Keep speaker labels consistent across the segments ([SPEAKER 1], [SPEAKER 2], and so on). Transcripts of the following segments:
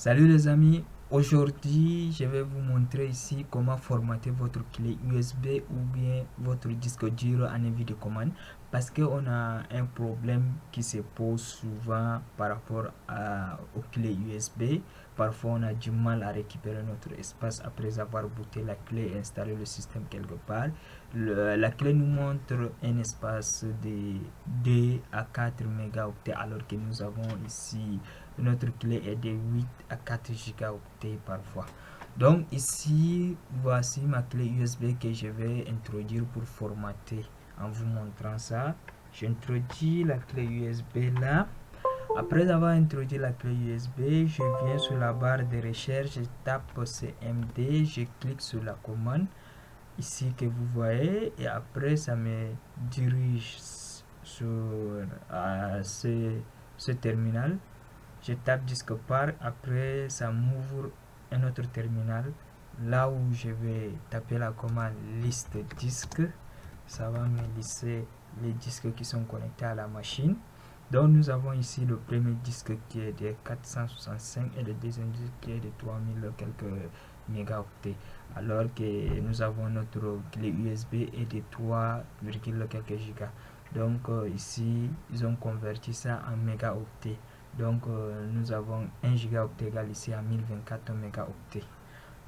[SPEAKER 1] Salut les amis, aujourd'hui je vais vous montrer ici comment formater votre clé USB ou bien votre disque dur en envie de commande parce qu'on a un problème qui se pose souvent par rapport aux clés USB. Parfois on a du mal à récupérer notre espace après avoir booté la clé et installé le système quelque part. La clé nous montre un espace de 2 à 4 mégaoctets alors que nous avons ici notre clé est de 8 à 4 gigaoctets parfois. Donc ici, voici ma clé USB que je vais introduire pour formater. En vous montrant ça, j'introduis la clé USB là. Après avoir introduit la clé USB, je viens sur la barre de recherche, je tape CMD, je clique sur la commande ici que vous voyez et après ça me dirige sur ce terminal. Je tape disque part, après ça m'ouvre un autre terminal là où je vais taper la commande liste disque. Ça va me lister les disques qui sont connectés à la machine. Donc nous avons ici le premier disque qui est de 465 et le deuxième disque qui est de 3000 quelques mégaoctets, alors que nous avons notre clé USB et de 3, quelques gigas. Donc ici ils ont converti ça en mégaoctets. Donc nous avons 1 gigaoctet égal ici à 1024 mégaoctets.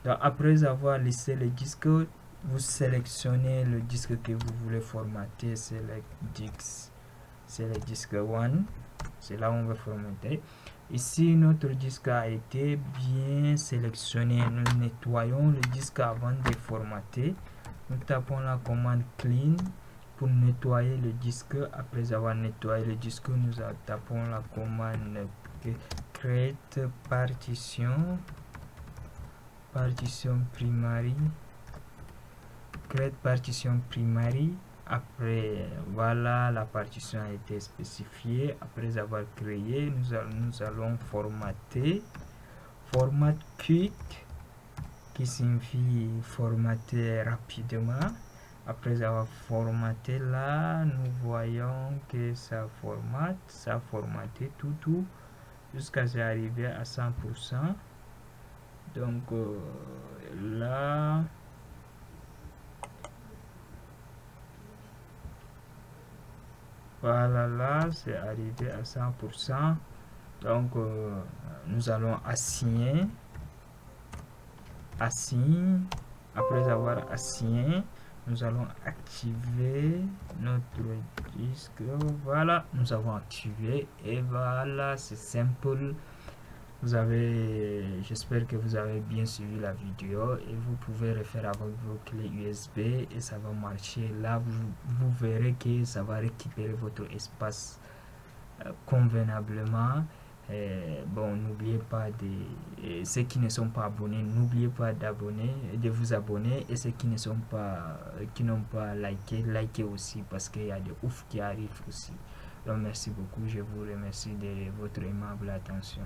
[SPEAKER 1] Donc après avoir listé les disques, vous sélectionnez le disque que vous voulez formater. C'est le disque 1. C'est là où on va formater. Ici notre disque a été bien sélectionné. Nous nettoyons le disque avant de formater. Nous tapons la commande clean pour nettoyer le disque. Après avoir nettoyé le disque, nous tapons la commande create partition primary, create partition primary. Après voilà, la partition a été spécifiée. Après avoir créé, nous allons formater format quick, qui signifie formater rapidement. Après avoir formaté là, nous voyons que ça a formaté tout jusqu'à arriver à 100%. Donc là voilà, là c'est arrivé à 100%. Donc nous allons assigner. Après avoir assigné, nous allons activer notre disque. Voilà, nous avons activé et voilà, c'est simple. J'espère que vous avez bien suivi la vidéo et vous pouvez refaire avec vos clés USB et ça va marcher. Là vous verrez que ça va récupérer votre espace convenablement. Bon, n'oubliez pas ceux qui ne sont pas abonnés, n'oubliez pas de vous abonner, et ceux qui n'ont pas liké, likez aussi parce qu'il y a des ouf qui arrivent aussi. Donc merci beaucoup, je vous remercie de votre aimable attention.